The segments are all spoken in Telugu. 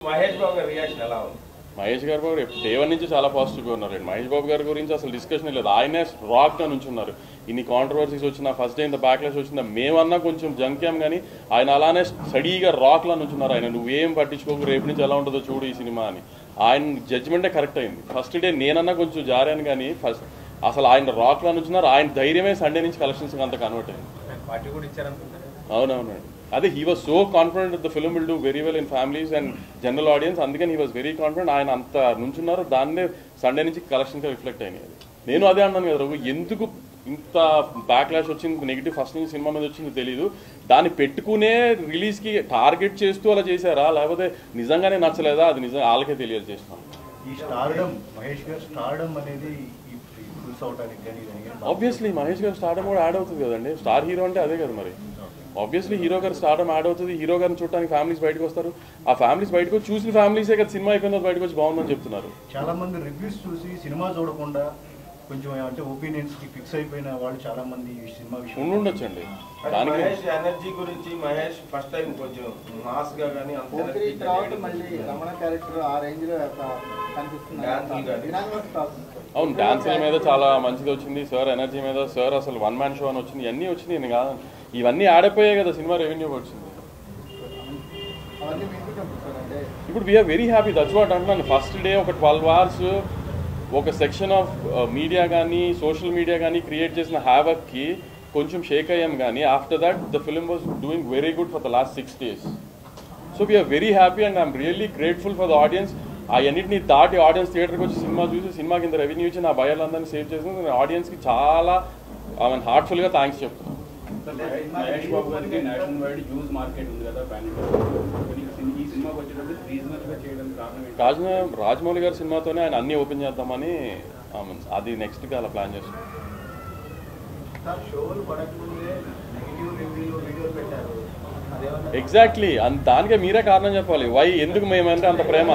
మహేష్ బాబు గారి రియాక్షన్ ఎలా ఉంది? మహేష్ గారు బాబు డే వన్ నుంచి చాలా పాజిటివ్గా ఉన్నారండి. మహేష్ బాబు గారి గురించి అసలు డిస్కషన్ లేదు. ఆయనే రాక్గా నుంచున్నారు. ఇన్ని కాంట్రవర్సీస్ వచ్చినా, ఫస్ట్ డే ఇంత బ్యాక్లాష్ వచ్చిందా, మేమన్నా కొంచెం జంక్యాం కానీ ఆయన అలానే స్టడీగా రాక్లా నుంచున్నారు. ఆయన నువ్వేం పట్టించుకోకు, రేపు నుంచి ఎలా ఉంటుందో చూడు ఈ సినిమా అని. ఆయన జడ్జిమెంటే కరెక్ట్ అయింది. ఫస్ట్ డే నేనన్నా కొంచెం జారాను కానీ అసలు ఆయన రాక్లా నుంచున్నారు. ఆయన ధైర్యమే సండే నుంచి కలెక్షన్స్ అంత కన్వర్ట్ అయింది. అవునవునండి. అదే he was so confident that the film will do very well in families and general audience. అందుకని హీ వాజ్ వెరీ కాన్ఫిడెంట్. ఆయన అంత నుంచున్నారు, దాన్నే సండే నుంచి కలెక్షన్గా రిఫ్లెక్ట్ అయినాయి. నేను అదే అన్నాను కదా రఘు, ఎందుకు ఇంత బ్యాక్లాష్ వచ్చింది, నెగిటివ్ ఫస్ట్ నుంచి సినిమా మీద వచ్చింది తెలియదు. దాన్ని పెట్టుకునే రిలీజ్కి టార్గెట్ చేస్తూ అలా చేశారా, లేకపోతే నిజంగానే నచ్చలేదా, అది నిజంగా వాళ్ళకే తెలియాలి చేస్తున్నాం. ఆబ్వియస్లీ మహేష్ గారు స్టార్డమ్ కూడా యాడ్ అవుతుంది కదండి. స్టార్ హీరో అంటే అదే కదా మరి. ఆబ్వియస్లీ హీరో గారు స్టార్డమ్ యాడ్ అవుతుంది. హీరో గారిని చూడడానికి ఫ్యామిలీస్ బయటకు వస్తారు. ఆ ఫ్యామిలీస్ బయటకు వచ్చి చూసిన ఫ్యామిలీసే కదా సినిమా అయిపోయిన బయటకు వచ్చి బాగుందని చెప్తున్నారు. చాలా మంది రివ్యూస్ చూసి సినిమా చూడకుండా కొంచెం అంటే ఒపీనియన్స్ కి ఫిక్స్ అయిపోయిన వాళ్ళు చాలా మంది ఈ సినిమా విషయం ఉండొచ్చండి. మహేష్ ఎనర్జీ గురించి మహేష్ ఫస్ట్ టైం కొంచెం మాస్ గా గానీ రమణ క్యారెక్టర్ ఆ రేంజ్ లో కనిపిస్తుంది. అవును, డాన్సుల మీద చాలా మంచిది వచ్చింది. సార్ ఎనర్జీ మీద, సార్ అసలు వన్ మ్యాన్ షో అని వచ్చింది. ఇవన్నీ వచ్చినాయి. నేను కాదు, ఇవన్నీ ఆడైపోయాయి కదా సినిమా రెవెన్యూ వచ్చింది. ఇప్పుడు we're very happy. That's what అంటున్నాను. ఫస్ట్ డే ఒక 12 hours ఒక సెక్షన్ ఆఫ్ మీడియా కానీ సోషల్ మీడియా కానీ క్రియేట్ చేసిన హ్యావక్కి కొంచెం షేక్ అయ్యాం కానీ after that the film was doing very good for the last 6 days. So we're very happy and I'm really grateful for the audience. అవన్నింటినీ దాటి ఆడియన్స్ థియేటర్కి వచ్చి సినిమా చూసి సినిమాకి ఇంత రెవెన్యూ ఇచ్చి నా భయాలందరినీ సేవ్ చేసిన ఆడియన్స్కి చాలా ఐ హార్ట్ఫుల్గా థ్యాంక్స్ చెప్తున్నాను. మహేష్ బాబు గారికి నేషనల్ వైడ్ హ్యూజ్ మార్కెట్ ఉంది కదా, ఈ సినిమాకి వచ్చేటప్పుడు రీజనల్గా చేయడానికి కారణం రాజమౌళి గారి సినిమాతోనే ఆయన అన్ని ఓపెన్ చేద్దామని అది నెక్స్ట్గా అలా ప్లాన్ చేస్తున్నాం. ఎగ్జాక్ట్లీ దానికే మీరే కారణం చెప్పాలి. వై ఎందుకు మేమంటే అంత ప్రేమ,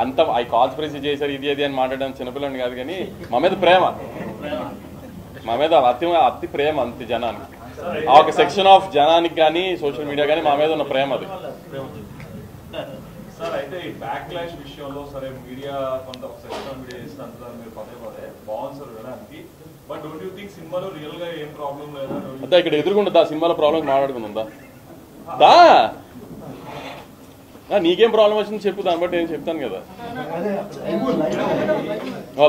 అంత ఐ కాన్స్పిరసీ చేశారు ఇది అది అని మాట్లాడడం చిన్నపిల్లని కాదు కానీ మా మీద ప్రేమ, మా మీద అతి ప్రేమ అంతే జనానికి. ఆ ఒక సెక్షన్ ఆఫ్ జనానికి కానీ సోషల్ మీడియా కానీ మా మీద ఉన్న ప్రేమ అది. సార్ అయితే ఈ బ్యాక్ క్లాష్ విషయంలో సరే మీడియా కొంత సెక్షన్ మీడియా చేస్తే అంటున్నారు మీరు పదే బాగుంది సార్ వినడానికి. బట్ డోంట్ యూ థింక్ సినిమాలో రియల్ గా ఏం ప్రాబ్లం లేదా? అంతా ఇక్కడ ఎదురుకుంటుందా సినిమాలో ప్రాబ్లం మాట్లాడుకుందా? దా నీకేం ప్రాబ్లం వచ్చింది చెప్పు, దాన్ని బట్టి నేను చెప్తాను కదా.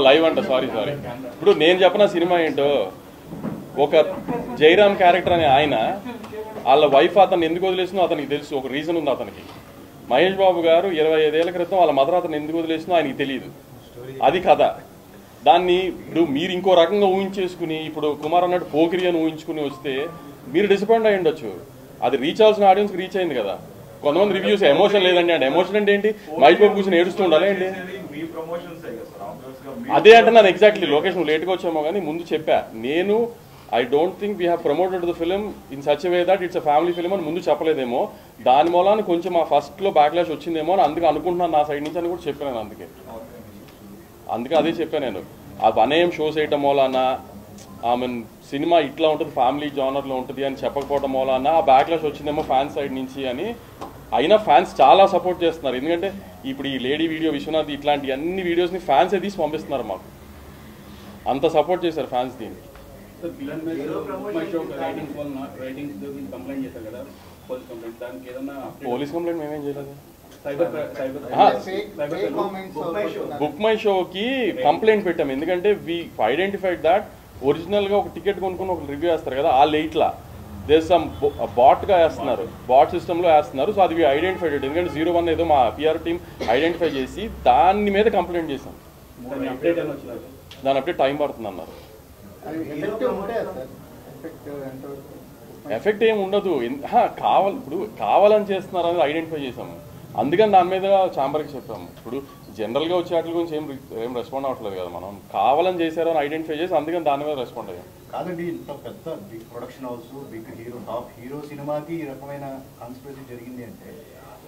లైవ్ అంట, సారీ. ఇప్పుడు నేను చెప్పిన సినిమా ఏంటో, ఒక జైరామ్ క్యారెక్టర్ అనే ఆయన వాళ్ళ వైఫ్ అతను ఎందుకు వదిలేసినో అతనికి తెలుసు, ఒక రీజన్ ఉంది అతనికి. మహేష్ బాబు గారు 25 ఏళ్ల క్రితం వాళ్ళ మదర్ అతను ఎందుకు వదిలేసినో ఆయనకి తెలియదు. అది కథ. దాన్ని ఇప్పుడు మీరు ఇంకో రకంగా ఊహించేసుకుని ఇప్పుడు కుమార్ అన్నట్టు పోకిరి అని ఊహించుకుని వస్తే మీరు డిసప్పాయింట్ అయ్యి ఉండొచ్చు. అది రీచ్ అవ్వాల్సిన ఆడియన్స్కి రీచ్ అయింది కదా. కొంతమంది రివ్యూస్ ఎమోషన్ లేదండి అంటే ఎమోషన్ అంటే ఏంటి, మహేష్ బాబు కూర్చొని ఏడుస్తూ ఉండాలి అండి. అదే అంటే నేను ఎగ్జాక్ట్లీ లొకేషన్ లేట్గా వచ్చామో కానీ ముందు చెప్పా నేను. I don't think we have promoted the film in such way that it's a family film అని ముందు చెప్పలేదేమో. దాని మూలాన్ని కొంచెం ఆ ఫస్ట్లో బ్యాక్లాష్ వచ్చిందేమో అని అందుకే అనుకుంటున్నాను నా సైడ్ నుంచి అని కూడా చెప్పాను. అందుకే అదే చెప్పాను నేను. ఆ పనేం షోస్ వేయటం మూలాన సినిమా ఇట్లా ఉంటుంది ఫ్యామిలీ జానర్లో ఉంటుంది అని చెప్పకపోవడం మూలాన ఆ బ్యాక్లాష్ వచ్చిందేమో ఫ్యాన్స్ సైడ్ నుంచి అని. అయినా ఫ్యాన్స్ చాలా సపోర్ట్ చేస్తున్నారు. ఎందుకంటే ఇప్పుడు ఈ లేడీ వీడియో విశ్వనాథ్ ఇట్లాంటి అన్ని వీడియోస్ని ఫ్యాన్సే తీసి పంపిస్తున్నారు మాకు. అంత సపోర్ట్ చేశారు ఫ్యాన్స్ దీనికి. పోలీస్ కంప్లైంట్ మేమేం చేయలేదు. బుక్ మై షోకి కంప్లైంట్ పెట్టాం. ఎందుకంటే వీ ఐడెంటిఫైడ్ దాట్ ఒరిజినల్గా ఒక టికెట్ కొనుక్కుని ఒక రివ్యూ వేస్తారు కదా, ఆ లేట్లా దేర్ సమ్ బాట్గా వేస్తున్నారు, బాట్ సిస్టంలో వేస్తున్నారు. సో అది వీ ఐడెంటిఫైడ్. ఎందుకంటే 01 ఏదో మా పిఆర్ టీమ్ ఐడెంటిఫై చేసి దాని మీద కంప్లైంట్ చేశాం. దాని అప్డేట్ టైం పడుతుంది అన్నారు. ఎఫెక్ట్ ఏమి ఉండదు. ఇప్పుడు కావాలని చేస్తున్నారు అనేది ఐడెంటిఫై చేసాము. అందుకని దాని మీద ఛాంబర్కి చెప్పాము. ఇప్పుడు జనరల్గా వచ్చే వాటి గురించి ఏం రెస్పాండ్ అవ్వట్లేదు కదా, మనం కావాలని చేశారో అని ఐడెంటిఫై చేసి అందుకని దాని మీద రెస్పాండ్ అయ్యాం. కాదండి, ఇంత పెద్ద big production house, big hero, top hero సినిమాకి ఈ రకమైన కాన్స్పిరసీ జరిగింది అంటే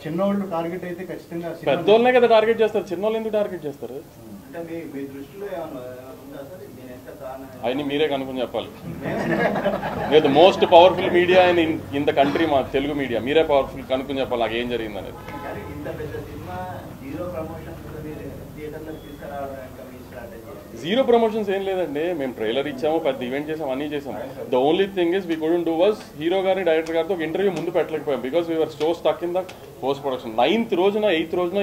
చిన్నోళ్ళు టార్గెట్ అయితే ఖచ్చితంగా పెద్దోళ్ళనే కదా టార్గెట్ చేస్తారు, చిన్నోళ్ళు ఎందుకు టార్గెట్ చేస్తారు? అంటే మీ దృష్టిలో ఏమన్నా అవన్నీ మీరే కనుక్కొని చెప్పాలి. లేదు most powerful media in the country మా తెలుగు మీడియా, మీరే పవర్ఫుల్ కనుక్కొని చెప్పాలి నాకు ఏం జరిగింది అనేది. జీరో ప్రమోషన్స్ ఏం లేదండి, మేము ట్రైలర్ ఇచ్చాము, పెద్ద ఈవెంట్ చేసాము, అన్నీ చేసాము. The only thing is we couldn't do was hero గారిని డైరెక్టర్ గారితో ఒక ఇంటర్వ్యూ ముందు పెట్టలేకపోయాం because we're so stuck in the post production. 9th రోజున 8th రోజున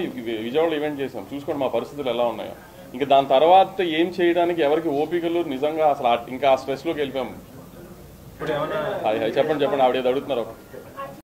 విజయవాడలో ఈవెంట్ చేసాం. చూసుకోండి మా పరిస్థితులు ఎలా ఉన్నాయో. ఇంకా దాని తర్వాత ఏం చేయడానికి ఎవరికి ఓపికలు నిజంగా అసలు ఇంకా ఆ స్ట్రెస్లోకి వెళ్ళిపోయాము. ఇప్పుడు ఏమన్నా చెప్పండి ఆవిడ ఏదో అడుగుతున్నారు.